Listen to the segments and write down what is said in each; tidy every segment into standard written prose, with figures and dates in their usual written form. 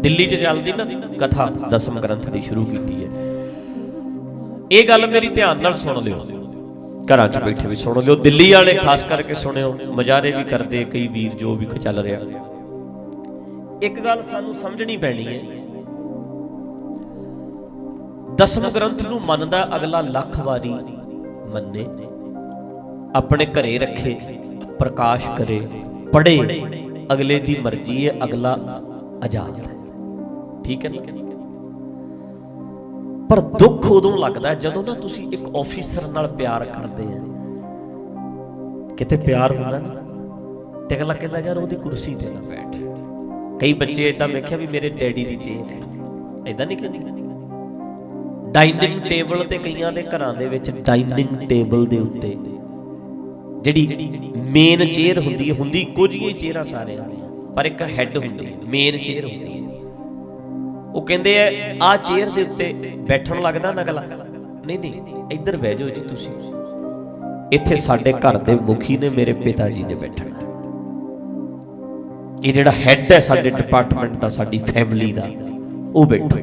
दिल्ली च चलदी ना कथा दसम ग्रंथ की शुरू की है। ये गल मेरी ध्यान नाल सुन लियो, घरां च बैठे भी सुन लियो, दिल्ली वाले खास करके सुनियो, मजारे भी करते कई वीर जो भी चल रहा। एक गल सानू समझनी पैनी है, दसम ग्रंथ नूं मनदा अगला लख वारी मन्ने, अपने घरे रखे, प्रकाश करे, पढ़े, अगले दी मर्जी है, अगला आजाद है, ठीक है ना। पर दुख उदों लगता है जदों ना तुसी एक ऑफिसर नाल प्यार करते हैं, किते प्यार होंदा ना ते अगला कहंदा यार ओहदी कुर्सी ते ना बैठ। कई बच्चे इदां वेखिया भी मेरे डैडी दी चेयर है, इदां नहीं कहंदे। डाइनिंग टेबल ते कईयां दे घरां दे विच डाइनिंग टेबल दे उत्ते जिहड़ी मेन चेयर हुंदी इक्को जिही चेयरां सारे, पर एक हैड हुंदी है, मेन चेयर हुंदी है। वो कहंदे आ चेयर दे उत्ते बैठण लगदा ना अगला, नहीं इधर बह जाओ जी तुसीं, इत्थे साडे घर दे मुखी ने, मेरे पिता जी ने बैठना। ये जिहड़ा हैड है साडे डिपार्टमेंट दा, साडी फैमिली दा, वो बैठो।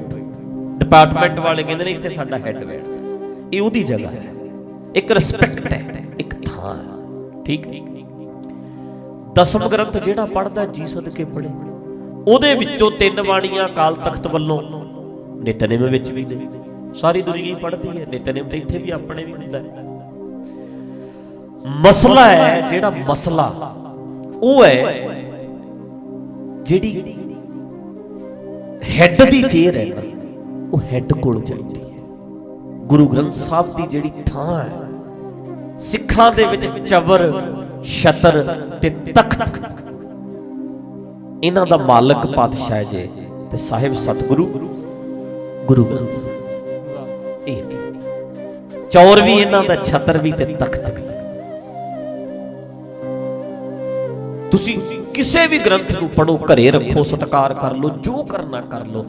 डिपार्टमेंट वाले कहंदे ने इत्थे साडा हैड बैठदा, ये ओहदी जगह है, एक रिस्पैक्ट है, एक थां है, ठीक। दसम ग्रंथ जिहड़ा पढ़दा जी सदके पढ़े, ਉਹਦੇ ਵਿੱਚੋਂ 3 ਬਾਣੀਆਂ ਅਕਾਲ ਤਖਤ ਵੱਲੋਂ ਨਿਤਨੇਮ ਵਿੱਚ ਵੀ ਨੇ, ਸਾਰੀ ਦੁਨੀਆ ਹੀ ਪੜ੍ਹਦੀ ਹੈ ਨਿਤਨੇਮ, ਤੇ ਇੱਥੇ ਵੀ ਆਪਣੇ ਵੀ ਹੁੰਦਾ ਹੈ। ਮਸਲਾ ਹੈ ਜਿਹੜਾ ਮਸਲਾ ਉਹ ਹੈ ਜਿਹੜੀ ਹੈਡ ਦੀ ਚੇਅਰ ਹੈ ਨਾ, ਉਹ ਹੈਡ ਕੋਲ ਚਾਹੀਦੀ ਹੈ। ਗੁਰੂ ਗ੍ਰੰਥ ਸਾਹਿਬ ਦੀ ਜਿਹੜੀ ਥਾਂ ਹੈ ਸਿੱਖਾਂ ਦੇ ਵਿੱਚ ਚਬਰ, ਛਤਰ ਤੇ ਤਖਤ, इन्हां दा मालक पातशाह जे ते साहिब सतगुरु गुरु ग्रंथ साहिब, चौर भी इन्हां दा, छतर भी ते तख्त भी। तुसी किसी भी ग्रंथ नूं पढ़ो, घरे रखो, सत्कार कर लो, जो करना कर लो,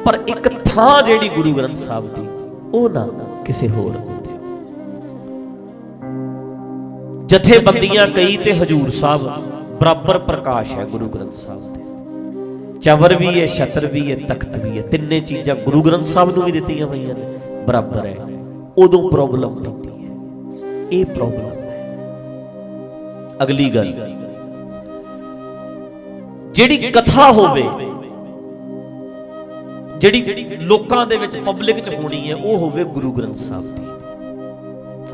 पर एक थां जिहड़ी गुरु ग्रंथ साहिब दी ओह ना किसी होर नूं दिओ। जथेबंदियां कई ते हजूर साहब बराबर प्रकाश है गुरु ग्रंथ साहिब दे, चवर भी है, छतर भी है, तख्त भी है, तिन्ने चीज़ां गुरु ग्रंथ साहिब नूं भी दित्तियां होईयां ने, बराबर है। उदों प्रॉब्लम पैंदी है, ये प्रॉब्लम है। अगली गल जिहड़ी कथा होवे, जिहड़ी लोकां दे विच पब्लिक च होनी है, वो होवे गुरु ग्रंथ साहिब दी,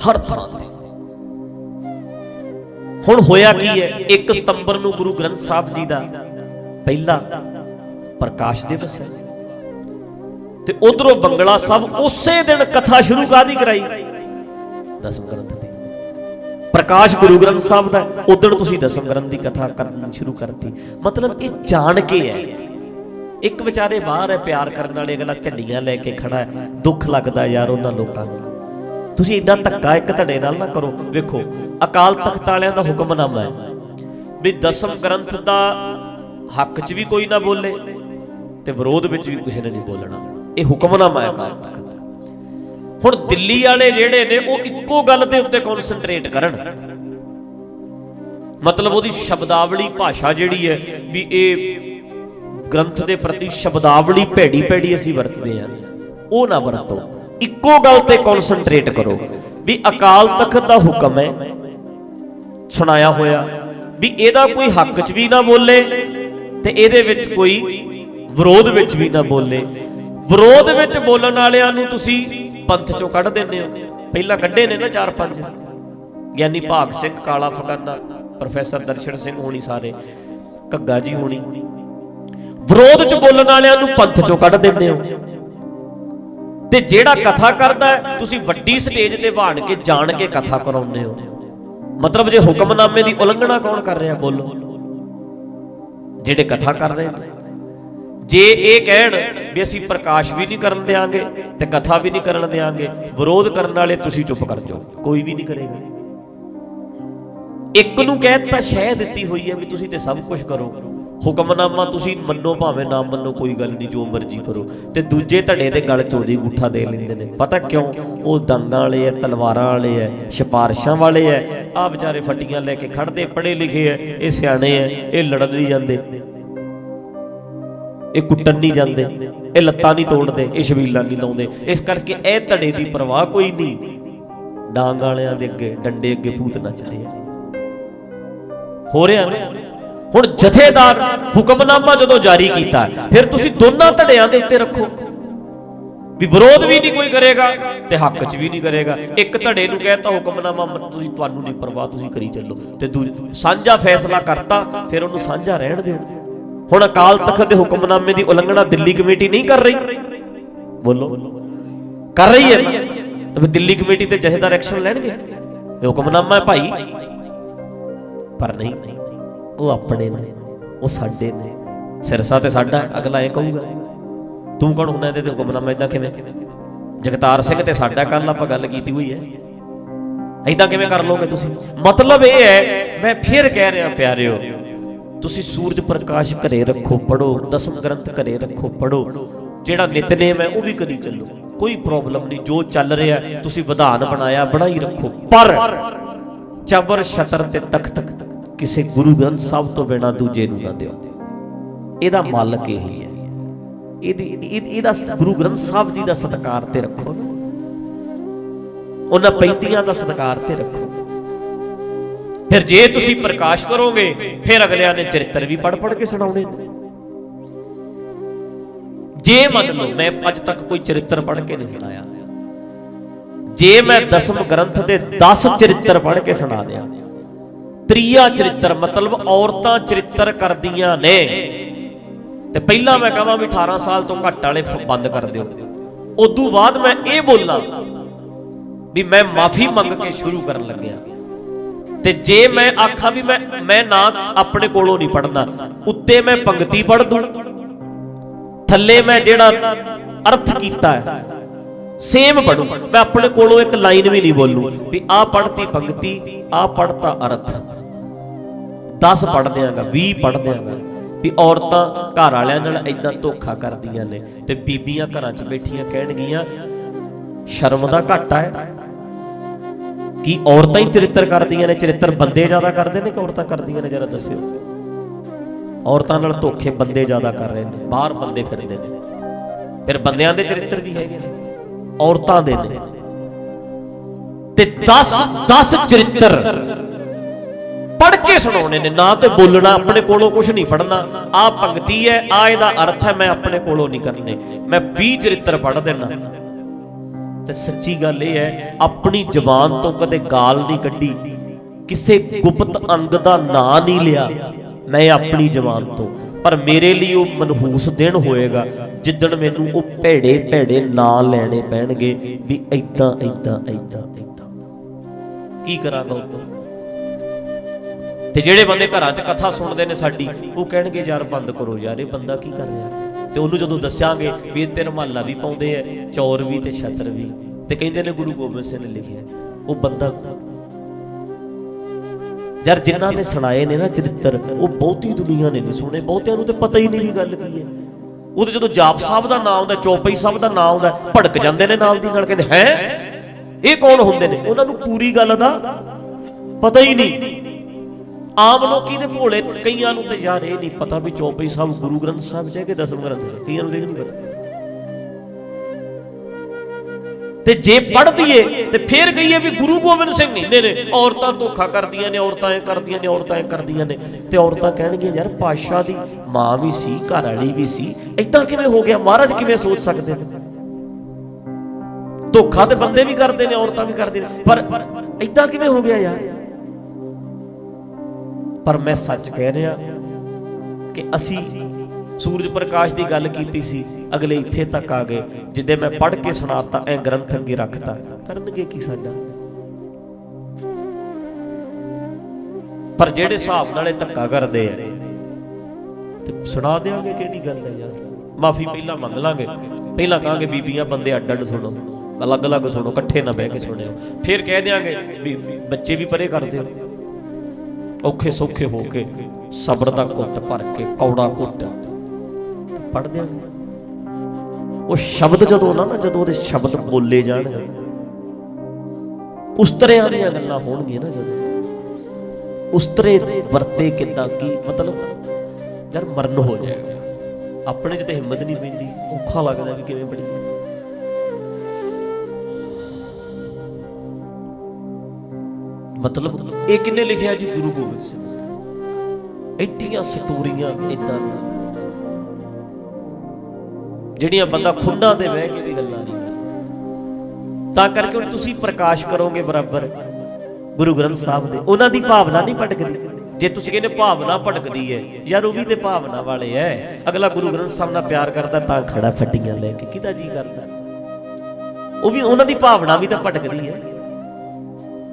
हर थां ते। हुण होया की है, 1 सितंबर नूं गुरु ग्रंथ साहिब जी दा पहला प्रकाश दिवस है, ते उधरों बंगला साहब उसे दिन कथा शुरू कादी कराई, दसम ग्रंथ दी। प्रकाश गुरु ग्रंथ साहब दा, उधर तुसीं दसम ग्रंथ दी कथा करनी शुरू करती। मतलब ये जान के है, एक बेचारे बाहर है प्यार करने वाले, अगला झंडियां लैके खड़ा है, दुख लगदा यार उन्हां लोकां नूं। तुसीं इदां धक्का एक धड़े नाल ना करो। वेखो अकाल तख्त वालियां दा हुक्मनामा है भी दसम ग्रंथ दा हक च भी कोई ना बोले ते विरोध विच भी किसी ने नहीं बोलना, ये हुक्मनामा है अकाल तख्त दा। हुण दिल्ली वाले जिहड़े ने वो इक्को गल दे उत्ते कॉन्सनट्रेट करन, मतलब ओहदी शब्दावली भाषा जिहड़ी है भी ये ग्रंथ दे प्रति शब्दावली भैड़ी भैड़ी असीं वरतदे हां, वो ना वरतो, इक्को गल ते कॉन्सनट्रेट करो भी अकाल तख्त दा हुक्म है सुनाया होया भी ਇਹਦਾ कोई हक च भी ना बोले ते ਇਹਦੇ ਵਿੱਚ कोई विरोध विच भी ना बोले। विरोध विच बोलण वालियां नूं तुसीं पंथ चों कढ दिंदे हो, पहिलां कढे ने ना 4-5 ਗਿਆਨੀ ਭਾਗ ਸਿੰਘ, ਕਾਲਾ ਫਗਾਨਾ, प्रोफैसर दर्शन सिंह होनी, सारे घग्गा जी होनी, विरोध च बोलण वालियां नूं पंथ चों कढ दिंदे हो, ते जिहड़ा कथा करदा है तुसीं वड्डी स्टेज ते भाण के जाण के कथा कराउंदे हो। मतलब जे हुक्मनामे की उलंघना कौन कर रहा, बोलो, जिहड़े कथा कर रहे हैं। जे ये कहण भी असीं प्रकाश भी नहीं करन देंगे ते कथा भी नहीं करन देंगे, विरोध करने वाले तुसीं चुप कर जाओ, कोई भी नहीं करेगा। एक नूं कहता शह दित्ती हुई है भी तुसीं ते सब कुछ करो, हुक्मनामा तुसीं मन्नो भावें ना मन्नो, कोई गल नहीं, जो मर्जी करो, ते दूजे धड़े दे गल चोदी गुठा दे लैंदे ने। पता क्यों? वो दंगां वाले है, तलवारां वाले है, सिफारिशां वाले है, आ बेचारे फट्टियां लैके खड़दे, पढ़े लिखे है, ये सियाणे है, ये लड़न नहीं जांदे। ਇਹ ਕੁੱਟਣ ਨਹੀਂ ਜਾਂਦੇ, ਇਹ ਲੱਤਾਂ ਨਹੀਂ ਤੋੜਦੇ, ਇਹ ਛਬੀਲਾਂ ਨਹੀਂ ਲਾਉਂਦੇ। ਇਸ ਕਰਕੇ ਇਹ ਧੜੇ ਦੀ ਪਰਵਾਹ ਕੋਈ ਨਹੀਂ। ਡਾਂਗ ਵਾਲਿਆਂ ਦੇ ਅੱਗੇ, ਡੰਡੇ ਅੱਗੇ ਭੂਤ ਨੱਚਦੇ ਆ। ਹੋ ਰਿਹਾ ਨਾ। ਹੁਣ ਜਥੇਦਾਰ ਹੁਕਮਨਾਮਾ ਜਦੋਂ ਜਾਰੀ ਕੀਤਾ, ਫਿਰ ਤੁਸੀਂ ਦੋਨਾਂ ਧੜਿਆਂ ਦੇ ਉੱਤੇ ਰੱਖੋ ਵੀ ਵਿਰੋਧ ਵੀ ਨਹੀਂ ਕੋਈ ਕਰੇਗਾ ਤੇ ਹੱਕ 'ਚ ਵੀ ਨਹੀਂ ਕਰੇਗਾ। ਇੱਕ ਧੜੇ ਨੂੰ ਕਹਿਤਾ ਹੁਕਮਨਾਮਾ ਤੁਸੀਂ, ਤੁਹਾਨੂੰ ਨਹੀਂ ਪਰਵਾਹ, ਤੁਸੀਂ ਕਰੀ ਚੱਲੋ, ਤੇ ਸਾਂਝਾ ਫੈਸਲਾ ਕਰਤਾ, ਫਿਰ ਉਹਨੂੰ ਸਾਂਝਾ ਰਹਿਣ ਦਿਓ। ਹੁਣ ਅਕਾਲ ਤਖਤ ਦੇ ਹੁਕਮਨਾਮੇ ਦੀ ਉਲੰਘਣਾ ਦਿੱਲੀ ਕਮੇਟੀ ਨਹੀਂ ਕਰ ਰਹੀ? ਬੋਲੋ, ਕਰ ਰਹੀ ਹੈ ਨਾ? ਤੇ ਦਿੱਲੀ ਕਮੇਟੀ ਤੇ ਜਥੇਦਾਰ ਐਕਸ਼ਨ ਲੈਣਗੇ। ਇਹ ਹੁਕਮਨਾਮਾ ਹੈ ਭਾਈ। ਪਰ ਨਹੀਂ, ਉਹ ਆਪਣੇ ਨੇ, ਉਹ ਸਾਡੇ ਨੇ। ਸਿਰਸਾ ਤੇ ਸਾਡਾ, ਅਗਲਾ ਇਹ ਕਹੂਗਾ ਤੂੰ ਕੌਣ ਹੁੰਦਾ ਇਹਦੇ ਤੇ ਹੁਕਮਨਾਮਾ ਇਦਾਂ ਕਿਵੇਂ? ਜਗਤਾਰ ਸਿੰਘ ਤੇ ਸਾਡਾ ਕੱਲ ਆਪਾਂ ਗੱਲ ਕੀਤੀ ਹੋਈ ਹੈ, ਇਦਾਂ ਕਿਵੇਂ ਕਰ ਲਓਗੇ ਤੁਸੀਂ? ਮਤਲਬ ਇਹ ਹੈ, ਮੈਂ ਫਿਰ ਕਹਿ ਰਿਹਾ ਪਿਆਰਿਓ, ਤੁਸੀਂ ਸੂਰਜ ਪ੍ਰਕਾਸ਼ ਘਰੇ ਰੱਖੋ, ਪੜੋ, ਦਸਮ ਗ੍ਰੰਥ ਘਰੇ ਰੱਖੋ, ਪੜੋ, ਜਿਹੜਾ ਨਿਤਨੇਮ ਹੈ ਉਹ ਵੀ ਕਰੀ ਚੱਲੋ, ਕੋਈ ਪ੍ਰੋਬਲਮ ਨਹੀਂ। ਜੋ ਚੱਲ ਰਿਹਾ ਤੁਸੀਂ ਵਿਧਾਨ ਬਣਾਇਆ ਬਣਾਈ ਰੱਖੋ, ਪਰ ਚਬਰ ਛਤਰ ਤੇ ਤਖਤ ਕਿਸੇ ਗੁਰੂ ਗ੍ਰੰਥ ਸਾਹਿਬ ਤੋਂ ਬਿਨਾਂ ਦੂਜੇ ਨੂੰ ਨਾ ਦਿਓ। ਇਹਦਾ ਮਾਲਕ ਇਹੀ ਹੈ। ਇਹਦਾ ਗੁਰੂ ਗ੍ਰੰਥ ਸਾਹਿਬ ਜੀ ਦਾ ਸਤਿਕਾਰ ਤੇ ਰੱਖੋ ਨਾ, ਉਹਨਾਂ ਪੈਂਤੀਆਂ ਦਾ ਸਤਿਕਾਰ ਤੇ ਰੱਖੋ। ਫਿਰ ਜੇ ਤੁਸੀਂ ਪ੍ਰਕਾਸ਼ ਕਰੋਗੇ, ਫਿਰ ਅਗਲਿਆਂ ਨੇ ਚਰਿੱਤਰ ਵੀ ਪੜ੍ਹ ਕੇ ਸੁਣਾਉਣੇ। ਜੇ ਮੰਨ ਲਓ ਮੈਂ ਅੱਜ ਤੱਕ ਕੋਈ ਚਰਿੱਤਰ ਪੜ੍ਹ ਕੇ ਨਹੀਂ ਸੁਣਾਇਆ, ਜੇ ਮੈਂ ਦਸਮ ਗ੍ਰੰਥ ਦੇ 10 ਚਰਿੱਤਰ ਪੜ੍ਹ ਕੇ ਸੁਣਾ ਦਿਆਂ, ਤ੍ਰੀਆ ਚਰਿੱਤਰ ਮਤਲਬ ਔਰਤਾਂ ਚਰਿੱਤਰ ਕਰਦੀਆਂ ਨੇ, ਤੇ ਪਹਿਲਾਂ ਮੈਂ ਕਹਾਂ ਵੀ 18 ਸਾਲ ਤੋਂ ਘੱਟ ਵਾਲੇ ਬੰਦ ਕਰ ਦਿਓ, ਉਦੋਂ ਬਾਅਦ ਮੈਂ ਇਹ ਬੋਲਾਂ ਵੀ ਮੈਂ ਮਾਫੀ ਮੰਗ ਕੇ ਸ਼ੁਰੂ ਕਰਨ ਲੱਗਿਆ, ਤੇ ਜੇ ਮੈਂ ਆਖਾਂ ਵੀ ਮੈਂ ਨਾ ਆਪਣੇ ਕੋਲੋਂ ਨਹੀਂ ਪੜ੍ਹਦਾ, ਉੱਤੇ ਮੈਂ ਪੰਕਤੀ ਪੜ੍ਹ ਦੂੰ, ਥੱਲੇ ਮੈਂ ਜਿਹੜਾ ਅਰਥ ਕੀਤਾ ਹੈ ਸੇਮ ਪੜੂ, ਮੈਂ ਆਪਣੇ ਕੋਲੋਂ ਇੱਕ ਲਾਈਨ ਵੀ ਨਹੀਂ ਬੋਲੂ ਵੀ ਆਹ ਪੜ੍ਹਤੀ ਪੰਕਤੀ, ਆਹ ਪੜ੍ਹਤਾ ਅਰਥ। 10 ਪੜ੍ਹ ਦਿਆਂਗਾ, 20 ਪੜ੍ਹ ਦਿਆਂਗਾ ਵੀ ਔਰਤਾਂ ਘਰ ਵਾਲਿਆਂ ਨਾਲ ਏਦਾਂ ਧੋਖਾ ਕਰਦੀਆਂ ਨੇ, ਤੇ ਬੀਬੀਆਂ ਘਰਾਂ 'ਚ ਬੈਠੀਆਂ ਕਹਿਣਗੀਆਂ ਸ਼ਰਮ ਦਾ ਘਾਟਾ ਹੈ ਕਿ ਔਰਤਾਂ ਹੀ ਚਰਿੱਤਰ ਕਰਦੀਆਂ ਨੇ। ਚਰਿੱਤਰ ਬੰਦੇ ਜ਼ਿਆਦਾ ਕਰਦੇ ਨੇ ਕਿ ਔਰਤਾਂ ਕਰਦੀਆਂ ਨੇ? ਜਰਾ ਦੱਸਿਓ। ਔਰਤਾਂ ਨਾਲ ਧੋਖੇ ਬੰਦੇ ਜ਼ਿਆਦਾ ਕਰ ਰਹੇ ਨੇ, ਬਾਹਰ ਬੰਦੇ ਫਿਰਦੇ ਨੇ। ਫਿਰ ਬੰਦਿਆਂ ਦੇ ਚਰਿੱਤਰ ਵੀ ਹੈਗੇ ਨੇ, ਔਰਤਾਂ ਦੇ ਨੇ। ਤੇ 10 ਚਰਿੱਤਰ ਪੜ੍ਹ ਕੇ ਸੁਣਾਉਣੇ ਨੇ, ਨਾ ਤੇ ਬੋਲਣਾ, ਆਪਣੇ ਕੋਲੋਂ ਕੁਝ ਨਹੀਂ ਪੜ੍ਹਨਾ। ਆਹ ਪੰਕਤੀ ਹੈ, ਆਹ ਇਹਦਾ ਅਰਥ ਹੈ, ਮੈਂ ਆਪਣੇ ਕੋਲੋਂ ਨਹੀਂ ਕਰਨੇ। ਮੈਂ 20 ਚਰਿੱਤਰ ਪੜ੍ਹ ਦੇਣਾ। ਤੇ ਸੱਚੀ ਗੱਲ ਇਹ ਹੈ, ਆਪਣੀ ਜ਼ੁਬਾਨ ਤੋਂ ਕਦੇ ਗਾਲ ਨਹੀਂ ਕੱਢੀ, ਕਿਸੇ ਗੁਪਤ ਅੰਗ ਦਾ ਨਾਂ ਨਹੀਂ ਲਿਆ ਮੈਂ ਆਪਣੀ ਜ਼ੁਬਾਨ ਤੋਂ। ਪਰ ਮੇਰੇ ਲਈ ਉਹ ਮਨਹੂਸ ਦਿਨ ਹੋਏਗਾ ਜਿੱਦਣ ਮੈਨੂੰ ਉਹ ਭੈੜੇ ਭੈੜੇ ਨਾਂ ਲੈਣੇ ਪੈਣਗੇ ਵੀ ਏਦਾਂ ਏਦਾਂ ਏਦਾਂ ਏਦਾਂ। ਕੀ ਕਰਾਂਗਾ ਉਦੋਂ? ਤੇ ਜਿਹੜੇ ਬੰਦੇ ਘਰਾਂ 'ਚ ਕਥਾ ਸੁਣਦੇ ਨੇ ਸਾਡੀ, ਉਹ ਕਹਿਣਗੇ ਯਾਰ ਬੰਦ ਕਰੋ ਯਾਰ, ਇਹ ਬੰਦਾ ਕੀ ਕਰ ਰਿਹਾ। ਤੇ ਉਹਨੂੰ ਜਦੋਂ ਦੱਸਾਂਗੇ ਵੀ ਇਹ ਰੁਮਾਲਾ ਵੀ ਪਾਉਂਦੇ ਆ, ਚੌਰ ਵੀ ਤੇ ਛਤਰ ਵੀ, ਤੇ ਕਹਿੰਦੇ ਨੇ ਗੁਰੂ ਗੋਬਿੰਦ ਸਿੰਘ ਨੇ ਲਿਖਿਆ, ਉਹ ਬੰਦਾ ਯਾਰ ਜਿਨ੍ਹਾਂ ਨੇ ਸੁਣਾਏ ਨੇ ਨਾ ਚਰਿੱਤਰ, ਉਹ ਬਹੁਤੀ ਦੁਨੀਆ ਨੇ ਨਹੀਂ ਸੁਣੇ, ਬਹੁਤਿਆਂ ਨੂੰ ਤੇ ਪਤਾ ਹੀ ਨਹੀਂ ਵੀ ਗੱਲ ਕੀ ਹੈ। ਉਹ ਤੇ ਜਦੋਂ ਜਾਪ ਸਾਹਿਬ ਦਾ ਨਾਮ ਆਉਂਦਾ, ਚੌਪਈ ਸਾਹਿਬ ਦਾ ਨਾਮ ਆਉਂਦਾ, ਭੜਕ ਜਾਂਦੇ ਨੇ ਨਾਲ ਦੀ ਨਾਲ, ਕਹਿੰਦੇ ਹੈ ਇਹ ਕੌਣ ਹੁੰਦੇ ਨੇ? ਉਹਨਾਂ ਨੂੰ ਪੂਰੀ ਗੱਲ ਦਾ ਪਤਾ ਹੀ ਨਹੀਂ। ਆਮ ਲੋਕੀ ਦੇ ਭੋਲੇ, ਕਈਆਂ ਨੂੰ ਤੇ ਯਾਰ ਇਹ ਨਹੀਂ ਪਤਾ ਵੀ ਚੌਪਈ ਸਾਹਿਬ ਗੁਰੂ ਗ੍ਰੰਥ ਸਾਹਿਬ 'ਚ ਹੈ ਕਿ ਦਸਮ ਗ੍ਰੰਥ 'ਚ, ਕਈਆਂ ਨੂੰ ਨਹੀਂ ਪਤਾ। ਤੇ ਜੇ ਪੜ੍ਹ ਦਈਏ ਤੇ ਫੇਰ ਕਹੀਏ ਵੀ ਗੁਰੂ ਗੋਬਿੰਦ ਸਿੰਘ ਕਹਿੰਦੇ ਨੇ ਔਰਤਾਂ ਧੋਖਾ ਕਰਦੀਆਂ ਨੇ, ਔਰਤਾਂ ਇਹ ਕਰਦੀਆਂ ਨੇ, ਔਰਤਾਂ ਇਹ ਕਰਦੀਆਂ ਨੇ। ਤੇ ਔਰਤਾਂ ਕਹਿਣਗੀਆਂ ਯਾਰ ਪਾਤਸ਼ਾਹ ਦੀ ਮਾਂ ਵੀ ਸੀ, ਘਰ ਵਾਲੀ ਵੀ ਸੀ, ਏਦਾਂ ਕਿਵੇਂ ਹੋ ਗਿਆ? ਮਹਾਰਾਜ ਕਿਵੇਂ ਸੋਚ ਸਕਦੇ ਨੇ? ਧੋਖਾ ਤੇ ਬੰਦੇ ਵੀ ਕਰਦੇ ਨੇ, ਔਰਤਾਂ ਵੀ ਕਰਦੀਆਂ ਨੇ, ਪਰ ਏਦਾਂ ਕਿਵੇਂ ਹੋ ਗਿਆ ਯਾਰ? ਪਰ ਮੈਂ ਸੱਚ ਕਹਿ ਰਿਹਾ ਕਿ ਅਸੀਂ ਸੂਰਜ ਪ੍ਰਕਾਸ਼ ਦੀ ਗੱਲ ਕੀਤੀ ਸੀ, ਅਗਲੇ ਇੱਥੇ ਤੱਕ ਆ ਗਏ। ਜਿੱਦੇ ਮੈਂ ਪੜ੍ਹ ਕੇ ਸੁਣਾਤਾ, ਐ ਗ੍ਰੰਥ ਅੱਗੇ ਰੱਖਤਾ, ਕਰਨਗੇ ਕੀ ਸਾਡਾ? ਪਰ ਜਿਹੜੇ ਹਿਸਾਬ ਨਾਲ ਇਹ ਧੱਕਾ ਕਰਦੇ ਆ ਤੇ ਸੁਣਾ ਦਿਆਂਗੇ, ਕਿਹੜੀ ਗੱਲ ਹੈ ਯਾਰ। ਮਾਫੀ ਪਹਿਲਾਂ ਮੰਗ ਲਾਂਗੇ, ਪਹਿਲਾਂ ਕਹਾਂਗੇ ਬੀਬੀਆਂ ਬੰਦੇ ਅੱਡ ਅੱਡ ਸੁਣੋ, ਅਲੱਗ ਅਲੱਗ ਸੁਣੋ, ਇਕੱਠੇ ਨਾ ਬਹਿ ਕੇ ਸੁਣਿਓ। ਫਿਰ ਕਹਿ ਦਿਆਂਗੇ ਵੀ ਬੱਚੇ ਵੀ ਪਰੇ ਕਰ ਦਿਓ, ਔਖੇ ਸੌਖੇ ਹੋ ਕੇ ਸਬਰ ਦਾ ਘੁੱਟ ਭਰ ਕੇ ਕੌੜਾ ਘੁੱਟ ਪੜ੍ਹ ਦਿਆਂਗੇ। ਉਹ ਸ਼ਬਦ ਜਦੋਂ ਨਾ ਜਦੋਂ ਉਹਦੇ ਸ਼ਬਦ ਬੋਲੇ ਜਾਣਗੇ, ਉਸ ਤਰ੍ਹਾਂ ਦੀਆਂ ਗੱਲਾਂ ਹੋਣਗੀਆਂ ਨਾ, ਜਦੋਂ ਉਸ ਤਰ੍ਹਾਂ ਵਰਤੇ ਕਿੱਦਾਂ, ਕੀ ਮਤਲਬ ਯਾਰ ਮਰਨ ਹੋ ਜਾਏਗਾ। ਆਪਣੇ 'ਚ ਤਾਂ ਹਿੰਮਤ ਨਹੀਂ ਪੈਂਦੀ, ਔਖਾ ਲੱਗਦਾ ਵੀ ਕਿਵੇਂ ਪੜ੍ਹੀਏ। ਮਤਲਬ ਇਹ ਕਿੰਨੇ ਲਿਖਿਆ ਜੀ? ਗੁਰੂ ਗੋਬਿੰਦ ਸਿੰਘ। ਐਡੀਆਂ ਸਟੋਰੀਆਂ ਏਦਾਂ ਜਿਹੜੀਆਂ ਬੰਦਾ ਖੁੰਡਾਂ ਤੇ ਬਹਿ ਕੇ ਵੀ ਗੱਲਾਂ ਨਹੀਂ ਕਰਦਾ। ਤਾਂ ਕਰਕੇ ਹੁਣ ਤੁਸੀਂ ਪ੍ਰਕਾਸ਼ ਕਰੋਗੇ ਬਰਾਬਰ ਗੁਰੂ ਗ੍ਰੰਥ ਸਾਹਿਬ ਦੇ, ਉਹਨਾਂ ਦੀ ਭਾਵਨਾ ਨਹੀਂ ਭਟਕਦੀ। ਜੇ ਤੁਸੀਂ ਕਹਿੰਦੇ ਭਾਵਨਾ ਭਟਕਦੀ ਹੈ, ਯਾਰ ਉਹ ਵੀ ਤੇ ਭਾਵਨਾ ਵਾਲੇ ਐ। ਅਗਲਾ ਗੁਰੂ ਗ੍ਰੰਥ ਸਾਹਿਬ ਨਾਲ ਪਿਆਰ ਕਰਦਾ ਤਾਂ ਖੜਾ ਫੱਟੀਆਂ ਲੈ ਕੇ, ਕਿਹਦਾ ਜੀ ਕਰਦਾ? ਉਹ ਵੀ, ਉਹਨਾਂ ਦੀ ਭਾਵਨਾ ਵੀ ਤਾਂ ਭਟਕਦੀ ਹੈ।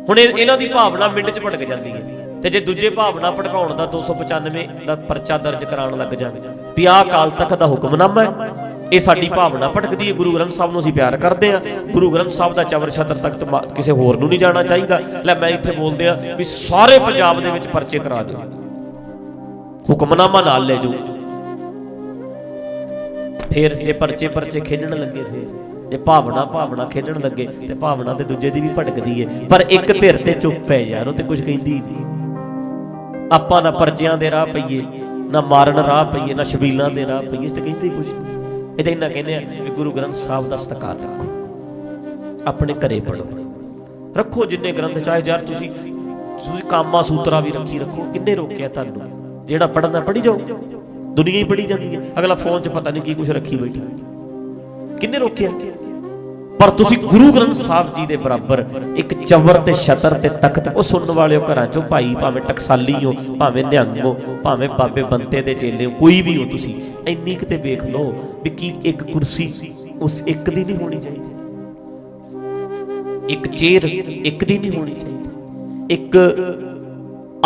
ਹੁਣ ਇਹਨਾਂ ਦੀ ਭਾਵਨਾ ਮਿੰਟ 'ਚ ਭਟਕ ਜਾਂਦੀ ਹੈ, ਤੇ ਜੇ ਦੂਜੇ ਭਾਵਨਾ ਭਟਕਾਉਣ ਦਾ 295 ਦਾ ਪਰਚਾ ਦਰਜ ਕਰਾਉਣ ਲੱਗ ਜਾਵੇ ਵੀ ਆਹ ਅਕਾਲ ਤਖਤ ਦਾ ਹੁਕਮਨਾਮਾ ਹੈ, ਇਹ ਸਾਡੀ ਭਾਵਨਾ ਭਟਕਦੀ ਹੈ। ਗੁਰੂ ਗ੍ਰੰਥ ਸਾਹਿਬ ਨੂੰ ਅਸੀਂ ਪਿਆਰ ਕਰਦੇ ਹਾਂ, ਗੁਰੂ ਗ੍ਰੰਥ ਸਾਹਿਬ ਦਾ ਚਵਰ ਛਤਰ ਤਖਤ ਕਿਸੇ ਹੋਰ ਨੂੰ ਨਹੀਂ ਜਾਣਾ ਚਾਹੀਦਾ। ਲੈ ਮੈਂ ਇੱਥੇ ਬੋਲਦੇ ਆ ਵੀ ਸਾਰੇ ਪੰਜਾਬ ਦੇ ਵਿੱਚ ਪਰਚੇ ਕਰਾ ਦਿਓ, ਹੁਕਮਨਾਮਾ ਨਾਲ ਲੈ ਜਾਓ। ਫਿਰ ਜੇ ਪਰਚੇ ਖੇਡਣ ਲੱਗੇ, ਫਿਰ ਜੇ ਭਾਵਨਾ ਖੇਡਣ ਲੱਗੇ ਤੇ ਭਾਵਨਾ ਤੇ ਦੂਜੇ ਦੀ ਵੀ ਭਟਕਦੀ ਹੈ। ਪਰ ਇੱਕ ਧਿਰ ਤੇ ਚੁੱਪ ਹੈ ਯਾਰ, ਉਹ ਤੇ ਕੁਝ ਕਹਿੰਦੀ ਨਹੀਂ। ਆਪਾਂ ਨਾ ਪਰਚਿਆਂ ਦੇ ਰਾਹ ਪਈਏ, ਨਾ ਮਾਰਨ ਰਾਹ ਪਈਏ, ਨਾ ਸ਼ਬੀਲਾਂ ਦੇ ਰਾਹ ਪਈਏ, ਇਸ ਤੇ ਕਹਿੰਦੇ ਕੁਝ ਨਹੀਂ। ਇਹ ਤਾਂ ਇੰਨਾ ਕਹਿੰਦੇ ਆ ਵੀ ਗੁਰੂ ਗ੍ਰੰਥ ਸਾਹਿਬ ਦਾ ਸਤਿਕਾਰ ਰੱਖੋ, ਆਪਣੇ ਘਰੇ ਪੜ੍ਹੋ, ਰੱਖੋ ਜਿੰਨੇ ਗ੍ਰੰਥ ਚਾਹੇ। ਯਾਰ ਤੁਸੀਂ ਕਾਮਾ ਸੂਤਰਾ ਵੀ ਰੱਖੋ, ਕਿੰਨੇ ਰੋਕਿਆ ਤੁਹਾਨੂੰ? ਜਿਹੜਾ ਪੜ੍ਹਨਾ ਪੜ੍ਹੀ ਜਾਓ, ਦੁਨੀਆ ਹੀ ਪੜ੍ਹੀ ਜਾਂਦੀ ਹੈ। ਅਗਲਾ ਫੋਨ 'ਚ ਪਤਾ ਨਹੀਂ ਕੀ ਕੁਝ ਰੱਖੀ ਬੈਠੀ, ਕਿੰਨੇ ਰੋਕਿਆ? ਪਰ ਤੁਸੀਂ ਗੁਰੂ ਗ੍ਰੰਥ ਸਾਹਿਬ ਜੀ ਦੇ ਬਰਾਬਰ ਇੱਕ ਚਵਰ ਤੇ ਛਤਰ ਤੇ ਤਖਤ, ਉਹ ਸੁਣਨ ਵਾਲਿਓ ਘਰਾਂ 'ਚੋਂ ਭਾਈ, ਭਾਵੇਂ ਟਕਸਾਲੀ ਹੋ, ਭਾਵੇਂ ਨਿਹੰਗ ਹੋ, ਭਾਵੇਂ ਬਾਬੇ ਬੰਤੇ ਦੇ ਚੇਲੇ ਹੋ, ਕੋਈ ਵੀ ਹੋ, ਤੁਸੀਂ ਇੰਨੀ ਕਿਤੇ ਵੇਖ ਲਓ ਵੀ ਕੀ ਇੱਕ ਕੁਰਸੀ ਉਸ ਇੱਕ ਦੀ ਨਹੀਂ ਹੋਣੀ ਚਾਹੀਦੀ, ਇੱਕ ਚੇਅਰ ਇੱਕ ਦੀ ਨਹੀਂ ਹੋਣੀ ਚਾਹੀਦੀ, ਇੱਕ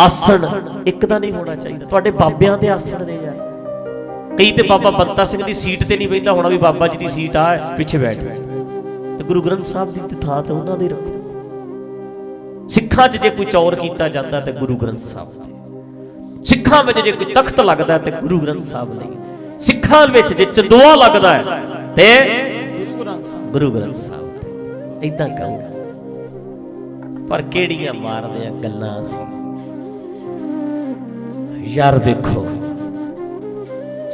ਆਸਣ ਇੱਕ ਦਾ ਨਹੀਂ ਹੋਣਾ ਚਾਹੀਦਾ। ਤੁਹਾਡੇ ਬਾਬਿਆਂ ਦੇ ਆਸਣ ਨੇ ਯਾਰ। ਕਈ ਤੇ ਬਾਬਾ ਬੰਤਾ ਸਿੰਘ ਦੀ ਸੀਟ ਤੇ ਨਹੀਂ ਬੈਠਦਾ ਹੋਣਾ ਵੀ ਬਾਬਾ ਜੀ ਦੀ ਸੀਟ ਆ ਪਿੱਛੇ ਬੈਠ, ਤੇ ਗੁਰੂ ਗ੍ਰੰਥ ਸਾਹਿਬ ਦੀ ਥਾਂ ਤੇ ਉਹਨਾਂ ਦੀ ਰੱਖੋ। ਸਿੱਖਾਂ 'ਚ ਜੇ ਕੋਈ ਚੌਰ ਕੀਤਾ ਜਾਂਦਾ ਤੇ ਗੁਰੂ ਗ੍ਰੰਥ ਸਾਹਿਬ ਤੇ, ਸਿੱਖਾਂ ਵਿੱਚ ਜੇ ਕੋਈ ਤਖਤ ਲੱਗਦਾ ਤੇ ਗੁਰੂ ਗ੍ਰੰਥ ਸਾਹਿਬ ਲਈ, ਸਿੱਖਾਂ ਵਿੱਚ ਜੇ ਚੰਦੋਆ ਲੱਗਦਾ ਹੈ ਤੇ ਗੁਰੂ ਗ੍ਰੰਥ ਸਾਹਿਬ ਤੇ। ਏਦਾਂ ਕਹੋ। ਪਰ ਕਿਹੜੀਆਂ ਮਾਰਦੇ ਆ ਗੱਲਾਂ ਸੀ ਯਾਰ। ਵੇਖੋ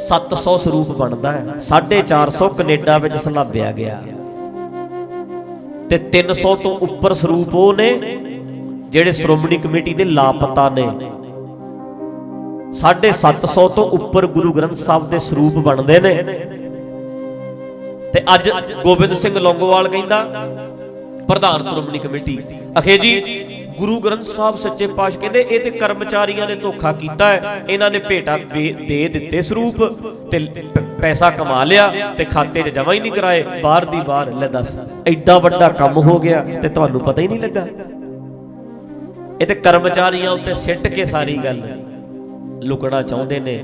700 ਸਰੂਪ ਬਣਦਾ ਹੈ, 450 ਕੈਨੇਡਾ ਵਿੱਚ ਸਲਾਬਿਆ ਗਿਆ, ਤੇ 300 ਤੋਂ ਉੱਪਰ ਸਰੂਪ ਉਹ ਨੇ ਜਿਹੜੇ ਸ਼੍ਰੋਮਣੀ ਕਮੇਟੀ ਦੇ ਲਾਪਤਾ ਨੇ। 750 ਤੋਂ ਉੱਪਰ ਗੁਰੂ ਗ੍ਰੰਥ ਸਾਹਿਬ ਦੇ ਸਰੂਪ ਬਣਦੇ ਨੇ। ਤੇ ਅੱਜ ਗੋਬਿੰਦ ਸਿੰਘ ਲੌਂਗੋਵਾਲ ਕਹਿੰਦਾ, ਪ੍ਰਧਾਨ ਸ਼੍ਰੋਮਣੀ ਕਮੇਟੀ, ਅਖੇ ਜੀ ਗੁਰੂ ਗ੍ਰੰਥ ਸਾਹਿਬ ਸੱਚੇ ਪਾਤਸ਼ਾਹ ਕਹਿੰਦੇ ਇਹ ਤੇ ਕਰਮਚਾਰੀਆਂ ਨੇ ਧੋਖਾ ਕੀਤਾ ਹੈ, ਇਹਨਾਂ ਨੇ ਭੇਟਾ ਦੇ ਦਿੱਤੇ ਸਰੂਪ ਤੇ ਪੈਸਾ ਕਮਾ ਲਿਆ ਤੇ ਖਾਤੇ 'ਚ ਜਮਾ ਹੀ ਨਹੀਂ ਕਰਾਏ, ਬਾਹਰ ਦੀ ਬਾਹਰ। ਲੈ ਦੱਸ, ਐਡਾ ਵੱਡਾ ਕੰਮ ਹੋ ਗਿਆ ਤੇ ਤੁਹਾਨੂੰ ਪਤਾ ਹੀ ਨਹੀਂ ਲੱਗਾ। ਇਹ ਤੇ ਕਰਮਚਾਰੀਆਂ ਉੱਤੇ ਸਿੱਟ ਕੇ ਸਾਰੀ ਗੱਲ ਲੁਕਣਾ ਚਾਹੁੰਦੇ ਨੇ।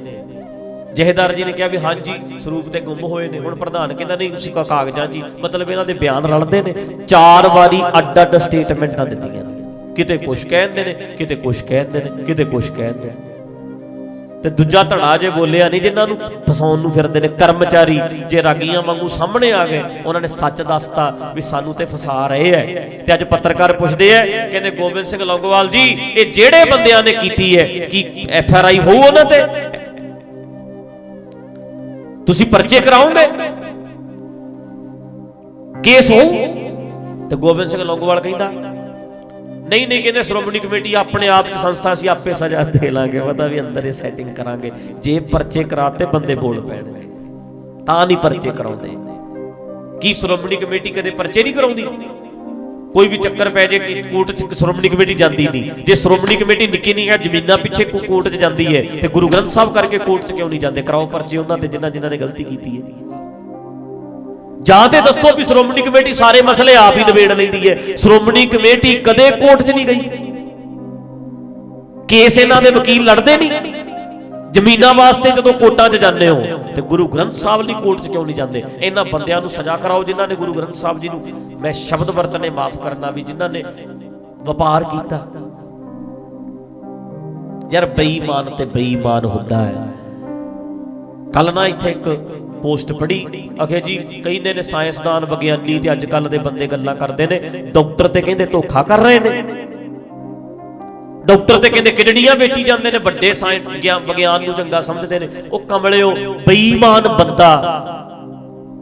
ਜਹੇਦਾਰ ਜੀ ਨੇ ਕਿਹਾ ਵੀ ਹਾਂਜੀ ਸਰੂਪ ਤੇ ਗੁੰਮ ਹੋਏ ਨੇ। ਹੁਣ ਪ੍ਰਧਾਨ ਕਹਿੰਦਾ ਨਹੀਂ ਉਸ ਕਾਗਜ਼ਾਂ 'ਚ, ਮਤਲਬ ਇਹਨਾਂ ਦੇ ਬਿਆਨ ਰਲਦੇ ਨੇ। 4 ਵਾਰੀ ਅੱਡ-ਅੱਡ ਸਟੇਟਮੈਂਟਾਂ ਦਿੱਤੀਆਂ ਨੇ, ਕਿਤੇ ਕੁਛ ਕਹਿੰਦੇ ਨੇ, ਕਿਤੇ ਕੁਛ ਕਹਿੰਦੇ ਨੇ, ਕਿਤੇ ਕੁਛ ਕਹਿੰਦੇ ਨੇ। ਤੇ ਦੂਜਾ ਧੜਾ ਜੇ ਬੋਲਿਆ ਨਹੀਂ, ਜਿਨ੍ਹਾਂ ਨੂੰ ਫਸਾਉਣ ਨੂੰ ਫਿਰਦੇ ਨੇ ਕਰਮਚਾਰੀ, ਜੇ ਰਾਗੀਆਂ ਵਾਂਗੂ ਸਾਹਮਣੇ ਆ ਗਏ, ਉਹਨਾਂ ਨੇ ਸੱਚ ਦੱਸਤਾ ਵੀ ਸਾਨੂੰ ਤੇ ਫਸਾ ਰਹੇ ਐ। ਤੇ ਅੱਜ ਪੱਤਰਕਾਰ ਪੁੱਛਦੇ ਐ, ਕਹਿੰਦੇ ਗੋਬਿੰਦ ਸਿੰਘ ਲੌਂਗੋਵਾਲ ਜੀ ਇਹ ਜਿਹੜੇ ਬੰਦਿਆਂ ਨੇ ਕੀਤੀ ਹੈ ਕੀ FRI ਹੋਊ ਉਹਨਾਂ ਤੇ? ਤੁਸੀਂ ਪਰਚੇ ਕਰਾਓਗੇ, ਕੇਸ ਹੋਊ? ਤੇ ਗੋਬਿੰਦ ਸਿੰਘ ਲੌਂਗੋਵਾਲ ਕਹਿੰਦਾ ਨਹੀਂ ਕਹਿੰਦੇ ਸ਼੍ਰੋਮਣੀ ਕਮੇਟੀ ਆਪਣੇ ਆਪ 'ਚ ਸੰਸਥਾ, ਅਸੀਂ ਆਪੇ ਸਜ਼ਾ ਦੇ ਲਾਂਗੇ, ਪਤਾ ਵੀ ਅੰਦਰ ਇਹ ਸੈਟਿੰਗ ਕਰਾਂਗੇ। ਜੇ ਪਰਚੇ ਕਰਾਤੇ ਬੰਦੇ ਬੋਲ ਪੈਣਗੇ, ਤਾਂ ਨਹੀਂ ਪਰਚੇ ਕਰਾਉਂਦੇ। ਕੀ ਸ਼੍ਰੋਮਣੀ ਕਮੇਟੀ ਕਦੇ ਪਰਚੇ ਨਹੀਂ ਕਰਾਉਂਦੀ? ਕੋਈ ਵੀ ਚੱਕਰ ਪੈ ਜੇ ਕਿ ਕੋਰਟ 'ਚ ਸ਼੍ਰੋਮਣੀ ਕਮੇਟੀ ਜਾਂਦੀ ਨਹੀਂ। ਜੇ ਸ਼੍ਰੋਮਣੀ ਕਮੇਟੀ ਨਿੱਕੀਆਂ ਜ਼ਮੀਨਾਂ ਪਿੱਛੇ ਕੋਰਟ 'ਚ ਜਾਂਦੀ ਹੈ ਤੇ ਗੁਰੂ ਗ੍ਰੰਥ ਸਾਹਿਬ ਕਰਕੇ ਕੋਰਟ 'ਚ ਕਿਉਂ ਨਹੀਂ ਜਾਂਦੇ? ਕਰਾਓ ਪਰਚੇ ਉਹਨਾਂ ਤੇ ਜਿਨ੍ਹਾਂ ਨੇ ਗਲਤੀ ਕੀਤੀ ਹੈ। ਜਾਂ ਤੇ ਦੱਸੋ ਵੀ ਸ਼੍ਰੋਮਣੀ ਕਮੇਟੀ ਸਾਰੇ ਮਸਲੇ ਆਪ ਹੀ ਨਿਬੇੜ ਲੈਂਦੀ ਹੈ। ਸ਼੍ਰੋਮਣੀ ਕਮੇਟੀ ਕਦੇ ਕੋਰਟ 'ਚ ਨਹੀਂ ਗਈ, ਕੇਸ ਇਹਨਾਂ ਦੇ ਵਕੀਲ ਲੜਦੇ ਨਹੀਂ। ਜ਼ਮੀਨਾਂ ਵਾਸਤੇ ਜਦੋਂ ਕੋਰਟਾਂ 'ਚ ਜਾਂਦੇ ਹੋ ਤੇ ਗੁਰੂ ਗ੍ਰੰਥ ਸਾਹਿਬ ਲਈ ਕੋਰਟ 'ਚ ਕਿਉਂ ਨਹੀਂ ਜਾਂਦੇ? ਇਹਨਾਂ ਬੰਦਿਆਂ ਨੂੰ ਸਜ਼ਾ ਕਰਾਓ ਜਿਨ੍ਹਾਂ ਨੇ ਗੁਰੂ ਗ੍ਰੰਥ ਸਾਹਿਬ ਜੀ ਨੂੰ, ਮੈਂ ਸ਼ਬਦ ਵਰਤਨੇ ਮਾਫ ਕਰਨਾ, ਵੀ ਜਿਨ੍ਹਾਂ ਨੇ ਵਪਾਰ ਕੀਤਾ। ਯਾਰ ਬੇਈਮਾਨ ਤੇ ਬੇਈਮਾਨ ਹੁੰਦਾ ਹੈ। ਕੱਲ ਨਾ ਇੱਥੇ ਇੱਕ ਪੋਸਟ ਪੜ੍ਹੀ, ਅਖੇ ਜੀ ਕਹਿੰਦੇ ਨੇ ਸਾਇੰਸਦਾਨ ਵਿਗਿਆਨੀ ਤੇ ਅੱਜ ਕੱਲ ਦੇ ਬੰਦੇ ਗੱਲਾਂ ਕਰਦੇ ਨੇ, ਡਾਕਟਰ ਤੇ ਕਹਿੰਦੇ ਧੋਖਾ ਕਰ ਰਹੇ ਨੇ। ਡਾਕਟਰ ਤੇ ਕਹਿੰਦੇ ਕਿਡਨੀਆਂ ਵੇਚੀ ਜਾਂਦੇ ਨੇ, ਵੱਡੇ ਸਾਇੰਸ ਵਿਗਿਆਨ ਨੂੰ ਚੰਗਾ ਸਮਝਦੇ ਨੇ। ਉਹ ਕਮਲਿਓ, ਬੇਈਮਾਨ ਬੰਦਾ।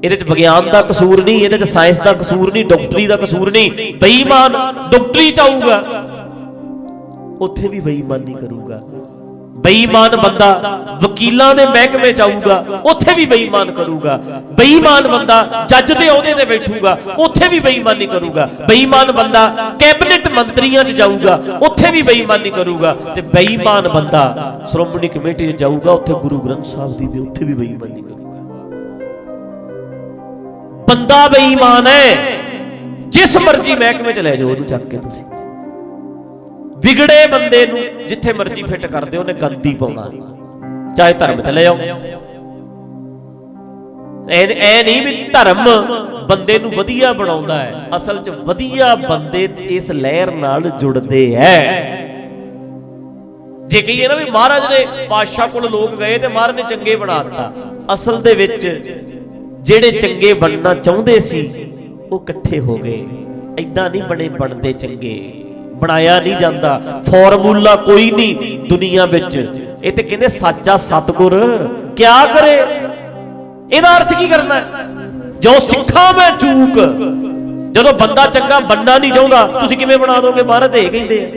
ਇਹਦੇ ਚ ਵਿਗਿਆਨ ਦਾ ਕਸੂਰ ਨਹੀਂ, ਇਹਦੇ ਚ ਸਾਇੰਸ ਦਾ ਕਸੂਰ ਨਹੀਂ, ਡਾਕਟਰੀ ਦਾ ਕਸੂਰ ਨਹੀਂ। ਬੇਈਮਾਨ ਡਾਕਟਰੀ ਚ ਆਊਗਾ, ਉੱਥੇ ਵੀ ਬੇਈਮਾਨੀ ਕਰੂਗਾ। ਬੇਈਮਾਨ ਬੰਦਾ ਵਕੀਲਾਂ ਦੇ ਮਹਿਕਮੇ ਚ ਆਊਗਾ, ਉੱਥੇ ਵੀ ਬੇਈਮਾਨ ਕਰੂਗਾ। ਬੇਈਮਾਨ ਬੰਦਾ ਜੱਜ ਦੇ ਅਹੁਦੇ ਤੇ ਬੈਠੂਗਾ, ਉੱਥੇ ਵੀ ਬੇਈਮਾਨੀ ਕਰੂਗਾ। ਬੇਈਮਾਨ ਬੰਦਾ ਕੈਬਨਿਟ ਮੰਤਰੀਆਂ 'ਚ ਜਾਊਗਾ, ਉੱਥੇ ਵੀ ਬੇਈਮਾਨੀ ਕਰੂਗਾ। ਤੇ ਬੇਈਮਾਨ ਬੰਦਾ ਸ਼੍ਰੋਮਣੀ ਕਮੇਟੀ 'ਚ ਜਾਊਗਾ, ਉੱਥੇ ਗੁਰੂ ਗ੍ਰੰਥ ਸਾਹਿਬ ਦੀ ਵੀ ਉੱਥੇ ਵੀ ਬੇਈਮਾਨੀ ਕਰੂਗਾ। ਬੰਦਾ ਬੇਈਮਾਨ ਹੈ, ਜਿਸ ਮਰਜ਼ੀ ਮਹਿਕਮੇ 'ਚ ਲੈ ਜਾਓ ਉਹਨੂੰ ਚੱਕ ਕੇ ਤੁਸੀਂ। ਵਿਗੜੇ ਬੰਦੇ ਨੂੰ ਜਿੱਥੇ ਮਰਜ਼ੀ ਫਿੱਟ ਕਰਦੇ ਉਹਨੇ ਗੰਦੀ ਪਾਉਣਾ, ਚਾਹੇ ਧਰਮ ਚ ਲੈ ਆਓ। ਐ ਨਹੀਂ ਵੀ ਧਰਮ ਬੰਦੇ ਨੂੰ ਵਧੀਆ ਬਣਾਉਂਦਾ ਹੈ, ਅਸਲ ਚ ਵਧੀਆ ਬੰਦੇ ਇਸ ਲਹਿਰ ਨਾਲ ਜੁੜਦੇ ਐ। ਜੇ ਕਹੀਏ ਨਾ ਵੀ ਮਹਾਰਾਜ ਨੇ ਪਾਤਸ਼ਾਹ ਕੋਲ ਲੋਕ ਗਏ ਤੇ ਮਹਾਰਾਜ ਨੇ ਚੰਗੇ ਬਣਾ ਦਿੱਤਾ, ਅਸਲ ਦੇ ਵਿੱਚ ਜਿਹੜੇ ਚੰਗੇ ਬਣਨਾ ਚਾਹੁੰਦੇ ਸੀ ਉਹ ਇਕੱਠੇ ਹੋ ਗਏ। ਏਦਾਂ ਨਹੀਂ ਬਣਦੇ ਚੰਗੇ, ਬਣਾਇਆ ਨਹੀਂ ਜਾਂਦਾ। ਫਾਰਮੂਲਾ ਕੋਈ ਨਹੀਂ ਦੁਨੀਆ ਵਿੱਚ। ਇਹ ਤੇ ਕਹਿੰਦੇ ਸਾਚਾ ਸਤਿਗੁਰ ਕਿਆ ਕਰੇ, ਇਹਦਾ ਅਰਥ ਕੀ ਕਰਨਾ ਹੈ? ਜੋ ਸਿੱਖਾਂ ਮੈਂ ਚੂਕ। ਜਦੋਂ ਬੰਦਾ ਚੰਗਾ ਬਣਨਾ ਨਹੀਂ ਚਾਹੁੰਦਾ, ਤੁਸੀਂ ਕਿਵੇਂ ਬਣਾ ਦੋਗੇ? ਮਹਾਰਾਜ ਇਹ ਕਹਿੰਦੇ ਆ।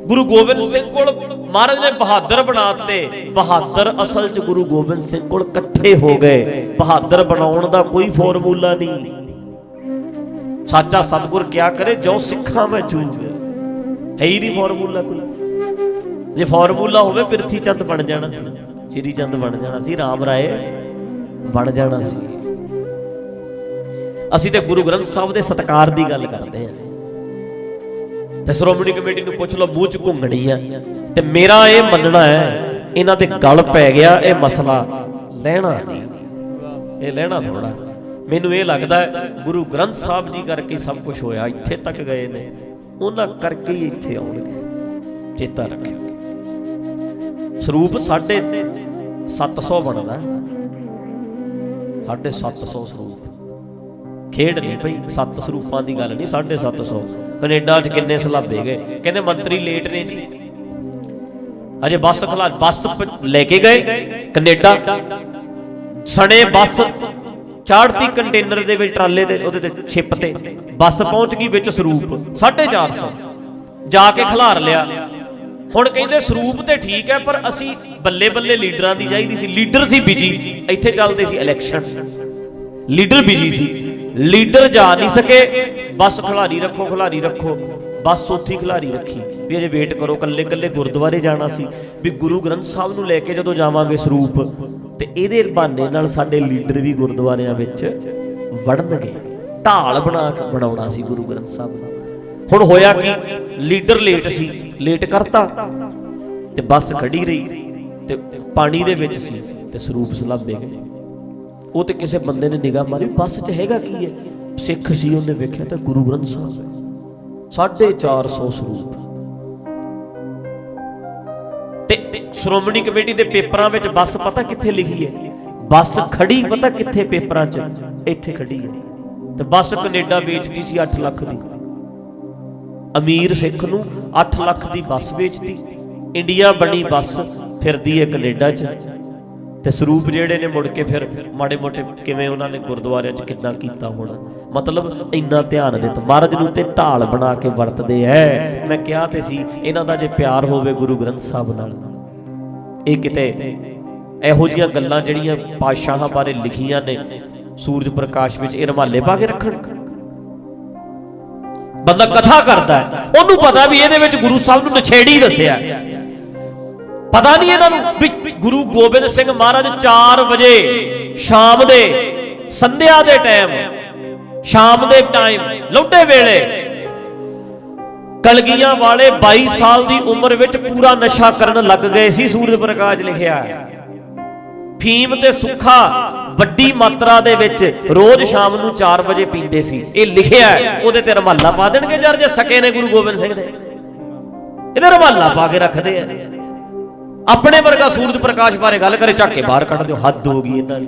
ਗੁਰੂ ਗੋਬਿੰਦ ਸਿੰਘ ਕੋਲ ਮਹਾਰਾਜ ਨੇ ਬਹਾਦਰ ਬਣਾਤੇ। ਬਹਾਦਰ ਅਸਲ 'ਚ ਗੁਰੂ ਗੋਬਿੰਦ ਸਿੰਘ ਕੋਲ ਇਕੱਠੇ ਹੋ ਗਏ। ਬਹਾਦਰ ਬਣਾਉਣ ਦਾ ਕੋਈ ਫਾਰਮੂਲਾ ਨਹੀਂ। ਸਾਚਾ ਸਤਿਗੁਰ ਕਿਆ ਕਰੇ, ਜੋ ਸਿੱਖਾਂ ਮੈਂ ਚੂਕ। ਹੈ ਹੀ ਨਹੀਂ ਫਾਰਮੂਲਾ ਕੋਈ। ਜੇ ਫਾਰਮੂਲਾ ਹੋਵੇ ਪ੍ਰਿਥੀ ਚੰਦ ਬਣ ਜਾਣਾ ਸੀ, ਸ਼੍ਰੀ ਚੰਦ ਬਣ ਜਾਣਾ ਸੀ, ਰਾਮ ਰਾਏ ਬਣ ਜਾਣਾ ਸੀ। ਅਸੀਂ ਤੇ ਗੁਰੂ ਗ੍ਰੰਥ ਸਾਹਿਬ ਦੇ ਸਤਿਕਾਰ ਦੀ ਗੱਲ ਕਰਦੇ ਹਾਂ। ਤੇ ਸ਼੍ਰੋਮਣੀ ਕਮੇਟੀ ਨੂੰ ਪੁੱਛ ਲਓ, ਮੂੰਹ 'ਚ ਘੁੰਗਣੀ ਆ। ਤੇ ਮੇਰਾ ਇਹ ਮੰਨਣਾ ਹੈ, ਇਹਨਾਂ ਦੇ ਗਲ ਪੈ ਗਿਆ ਇਹ ਮਸਲਾ, ਲੈਣਾ ਨਹੀਂ, ਇਹ ਲੈਣਾ ਥੋੜਾ। ਮੈਨੂੰ ਇਹ ਲੱਗਦਾ ਗੁਰੂ ਗ੍ਰੰਥ ਸਾਹਿਬ ਜੀ ਕਰਕੇ ਸਭ ਕੁਝ ਹੋਇਆ, ਇੱਥੇ ਤੱਕ ਗਏ ਨੇ, ਉਹਨਾਂ ਕਰਕੇ ਹੀ ਇੱਥੇ ਆਉਣਗੇ। ਚੇਤਾ ਰੱਖਿਓ, ਸਰੂਪ 750 ਬਣਦਾ, 750 ਸਰੂਪ। ਖੇਡ ਨਹੀਂ ਪਈ, 7 ਸਰੂਪਾਂ ਦੀ ਗੱਲ ਨਹੀਂ, 750। ਕੈਨੇਡਾ 'ਚ ਕਿੰਨੇ ਸਲਾਬੇ ਗਏ, ਕਹਿੰਦੇ ਮੰਤਰੀ ਲੇਟ ਨੇ ਜੀ, ਅਜੇ ਬੱਸ ਲੈ ਕੇ ਗਏ ਕੈਨੇਡਾ, ਸਣੇ ਬੱਸ ਚਾੜਤੀ ਕੰਟੇਨਰ ਦੇ ਵਿੱਚ, ਟਰਾਲੇ ਤੇ, ਉਹਦੇ ਤੇ ਛਿਪ ਤੇ ਬੱਸ ਪਹੁੰਚ ਗਈ, ਵਿੱਚ ਸਰੂਪ 450 ਜਾ ਕੇ ਖਿਲਾਰ ਲਿਆ। ਹੁਣ ਕਹਿੰਦੇ ਸਰੂਪ ਤੇ ਠੀਕ ਹੈ, ਪਰ ਅਸੀਂ ਬੱਲੇ ਬੱਲੇ ਲੀਡਰਾਂ ਦੀ ਚਾਹੀਦੀ ਸੀ। ਲੀਡਰ ਸੀ ਬਿਜੀ, ਇੱਥੇ ਚੱਲਦੇ ਸੀ ਇਲੈਕਸ਼ਨ, ਲੀਡਰ ਬਿਜੀ ਸੀ, ਲੀਡਰ ਜਾ ਨਹੀਂ ਸਕੇ। ਬੱਸ ਖਿਲਾਰੀ ਰੱਖੋ, ਖਿਲਾਰੀ ਰੱਖੋ, ਬੱਸ ਉੱਥੇ ਖਿਲਾਰੀ ਰੱਖੀ ਵੀ ਅਜੇ ਵੇਟ ਕਰੋ। ਕੱਲੇ ਕੱਲੇ ਗੁਰਦੁਆਰੇ ਜਾਣਾ ਸੀ ਵੀ ਗੁਰੂ ਗ੍ਰੰਥ ਸਾਹਿਬ ਨੂੰ ਲੈ ਕੇ ਜਦੋਂ ਜਾਵਾਂਗੇ ਸਰੂਪ, ਤੇ ਇਹਦੇ ਬਹਾਨੇ ਨਾਲ ਸਾਡੇ ਲੀਡਰ ਵੀ ਗੁਰਦੁਆਰਿਆਂ ਵਿੱਚ ਵੜਨਗੇ। ਢਾਲ ਬਣਾਉਣਾ ਸੀ ਗੁਰੂ ਗ੍ਰੰਥ ਸਾਹਿਬ ਨੂੰ। ਹੁਣ ਹੋਇਆ ਕਿ ਲੀਡਰ ਲੇਟ ਸੀ, ਲੇਟ ਕਰਤਾ ਤੇ ਬੱਸ ਖੜੀ ਰਹੀ ਤੇ ਪਾਣੀ ਦੇ ਵਿੱਚ ਸੀ ਤੇ ਸਰੂਪ ਸਲਾਬੇ ਗਏ। ਉਹ ਤੇ ਕਿਸੇ ਬੰਦੇ ਨੇ ਨਿਗਾਹ ਮਾਰੀ, ਬੱਸ 'ਚ ਹੈਗਾ ਕੀ ਹੈ? ਸਿੱਖ ਸੀ, ਉਹਨੇ ਵੇਖਿਆ ਤਾਂ ਗੁਰੂ ਗ੍ਰੰਥ ਸਾਹਿਬ 450 ਸਰੂਪ। ਤੇ ਸ਼੍ਰੋਮਣੀ ਕਮੇਟੀ ਦੇ ਪੇਪਰਾਂ ਵਿੱਚ ਬੱਸ ਪਤਾ ਕਿੱਥੇ ਲਿਖੀ ਹੈ? ਬੱਸ ਖੜੀ ਪਤਾ ਕਿੱਥੇ ਪੇਪਰਾਂ 'ਚ? ਇੱਥੇ ਖੜੀ ਹੈ। ਤੇ ਬੱਸ ਕੈਨੇਡਾ ਵੇਚਦੀ ਸੀ 8 ਲੱਖ ਦੀ, ਅਮੀਰ ਸਿੱਖ ਨੂੰ 8 ਲੱਖ ਦੀ ਬੱਸ ਵੇਚਦੀ। ਇੰਡੀਆ ਬਣੀ ਬੱਸ, ਫਿਰਦੀ ਹੈ ਕੈਨੇਡਾ 'ਚ। ਤੇ ਸਰੂਪ ਜਿਹੜੇ ਨੇ ਮੁੜ ਕੇ ਫਿਰ ਮਾੜੇ ਮੋਟੇ ਕਿਵੇਂ ਉਹਨਾਂ ਨੇ ਗੁਰਦੁਆਰਿਆਂ 'ਚ ਕਿੱਦਾਂ ਕੀਤਾ ਹੋਣਾ, ਮਤਲਬ ਇੰਨਾ ਧਿਆਨ ਦਿੱਤਾ। ਮਹਾਰਾਜ ਨੂੰ ਤੇ ਢਾਲ ਬਣਾ ਕੇ ਵਰਤਦੇ ਐ। ਮੈਂ ਕਿਹਾ ਤੇ ਸੀ, ਇਹਨਾਂ ਦਾ ਜੇ ਪਿਆਰ ਹੋਵੇ ਗੁਰੂ ਗ੍ਰੰਥ ਸਾਹਿਬ ਨਾਲ, ਇਹ ਕਿਤੇ ਇਹੋ ਜਿਹੀਆਂ ਗੱਲਾਂ ਜਿਹੜੀਆਂ ਪਾਤਸ਼ਾਹਾਂ ਬਾਰੇ ਲਿਖੀਆਂ ਨੇ ਸੂਰਜ ਪ੍ਰਕਾਸ਼ ਵਿੱਚ, ਇਹ ਰੁਮਾਲੇ ਪਾ ਕੇ ਰੱਖਣ। ਬੰਦਾ ਕਥਾ ਕਰਦਾ ਹੈ, ਉਹਨੂੰ ਪਤਾ ਵੀ ਇਹਦੇ ਵਿੱਚ ਗੁਰੂ ਸਾਹਿਬ ਨੂੰ ਨਛੇੜੀ ਦੱਸਿਆ। ਪਤਾ ਨਹੀਂ ਇਹਨਾਂ ਨੂੰ ਵੀ ਗੁਰੂ ਗੋਬਿੰਦ ਸਿੰਘ ਮਹਾਰਾਜ 4 ਵਜੇ ਸ਼ਾਮ ਦੇ, ਸੰਧਿਆ ਦੇ ਟਾਈਮ, ਸ਼ਾਮ ਦੇ ਟਾਈਮ, ਲੋਢੇ ਵੇਲੇ, ਕਲਗੀਆਂ ਵਾਲੇ 22 ਸਾਲ ਦੀ ਉਮਰ ਵਿੱਚ ਪੂਰਾ ਨਸ਼ਾ ਕਰਨ ਲੱਗ ਗਏ ਸੀ। ਸੂਰਜ ਪ੍ਰਕਾਸ਼ ਲਿਖਿਆ, ਫੀਮ ਤੇ ਸੁੱਖਾ ਵੱਡੀ ਮਾਤਰਾ ਦੇ ਵਿੱਚ ਰੋਜ਼ ਸ਼ਾਮ ਨੂੰ 4 ਵਜੇ ਪੀਂਦੇ ਸੀ। ਇਹ ਲਿਖਿਆ, ਉਹਦੇ ਤੇ ਰੁਮਾਲਾ ਪਾ ਦੇਣਗੇ ਯਾਰ, ਜੇ ਸਕੇ ਨੇ ਗੁਰੂ ਗੋਬਿੰਦ ਸਿੰਘ ਦੇ, ਇਹਦੇ ਰੁਮਾਲਾ ਪਾ ਕੇ ਰੱਖਦੇ ਆ। ਆਪਣੇ ਵਰਗਾ ਸੂਰਜ ਪ੍ਰਕਾਸ਼ ਬਾਰੇ ਗੱਲ ਕਰੇ, ਚੱਕ ਕੇ ਬਾਹਰ ਕੱਢ ਦਿਓ। ਹੱਦ ਹੋ ਗਈ ਇਹਨਾਂ ਦੀ।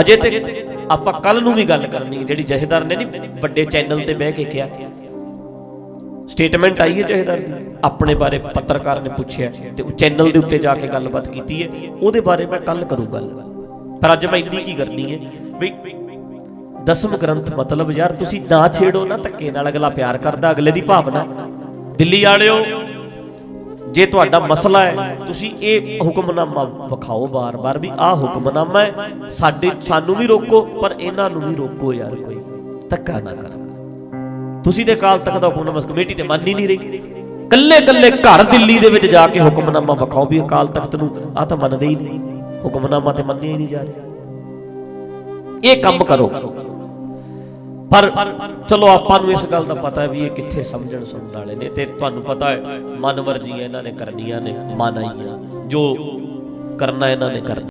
ਅਜੇ ਤੇ ਆਪਾਂ ਕੱਲ ਨੂੰ ਵੀ ਗੱਲ ਕਰਨੀ, ਜਿਹੜੀ ਜਥੇਦਾਰ ਨੇ ਨਹੀਂ ਵੱਡੇ ਚੈਨਲ ਤੇ ਬਹਿ ਕੇ ਕਿਹਾ ਸਟੇਟਮੈਂਟ ਆਈ ਹੈ ਜਥੇਦਾਰ ਦੀ ਆਪਣੇ ਬਾਰੇ, ਪੱਤਰਕਾਰ ਨੇ ਪੁੱਛਿਆ ਤੇ ਉਹ ਚੈਨਲ ਦੇ ਉੱਤੇ ਜਾ ਕੇ ਗੱਲਬਾਤ ਕੀਤੀ ਹੈ। ਉਹਦੇ ਬਾਰੇ ਮੈਂ ਕੱਲ ਕਰੂੰ ਗੱਲ, ਪਰ ਅੱਜ ਮੈਂ ਇੰਨੀ ਕੀ ਕਰਨੀ ਹੈ ਵੀ ਦਸਮ ਗ੍ਰੰਥ ਮਤਲਬ ਯਾਰ ਤੁਸੀਂ ਨਾ ਛੇੜੋ ਨਾ ਧੱਕੇ ਨਾਲ, ਅਗਲਾ ਪਿਆਰ ਕਰਦਾ ਅਗਲੇ ਦੀ ਭਾਵਨਾ। ਦਿੱਲੀ ਵਾਲਿਓ, ਜੇ ਤੁਹਾਡਾ ਮਸਲਾ ਹੈ ਤੁਸੀਂ ਇਹ ਹੁਕਮਨਾਮਾ ਵਿਖਾਓ ਬਾਰ-ਬਾਰ ਵੀ ਆਹ ਹੁਕਮਨਾਮਾ ਹੈ, ਸਾਨੂੰ ਵੀ ਰੋਕੋ ਪਰ ਇਹਨਾਂ ਨੂੰ ਵੀ ਰੋਕੋ ਯਾਰ, ਕੋਈ ਧੱਕਾ ਨਾ ਕਰੋ। ਤੁਸੀਂ ਤੇ ਅਕਾਲ ਤਖਤ ਦਾ ਹੁਕਮਨਾਮਾ ਕਮੇਟੀ ਤੇ ਮੰਨ ਹੀ ਨਹੀਂ ਰਹੀ, ਕੱਲੇ ਘਰ ਦਿੱਲੀ ਦੇ ਵਿੱਚ ਜਾ ਕੇ ਹੁਕਮਨਾਮਾ ਵਿਖਾਓ ਵੀ ਅਕਾਲ ਤਖਤ ਨੂੰ ਆਹ ਤਾਂ ਮੰਨਦੇ ਹੀ ਨਹੀਂ, ਹੁਕਮਨਾਮਾ ਤੇ ਮੰਨਿਆ ਹੀ ਨਹੀਂ ਜਾ ਰਿਹਾ। ਇਹ ਕੰਮ ਕਰੋ, ਪਰ ਚਲੋ ਆਪਾਂ ਨੂੰ ਇਸ ਗੱਲ ਦਾ ਪਤਾ ਵੀ ਇਹ ਕਿੱਥੇ ਸਮਝਣ ਸੁਣਨ ਵਾਲੇ ਨੇ, ਤੇ ਤੁਹਾਨੂੰ ਪਤਾ ਹੈ ਮਨ ਵਰਜੀਆਂ ਇਹਨਾਂ ਨੇ ਕਰਨੀਆਂ ਨੇ, ਮਨ ਆਈਆਂ, ਜੋ ਕਰਨਾ ਇਹਨਾਂ ਨੇ ਕਰਨਾ।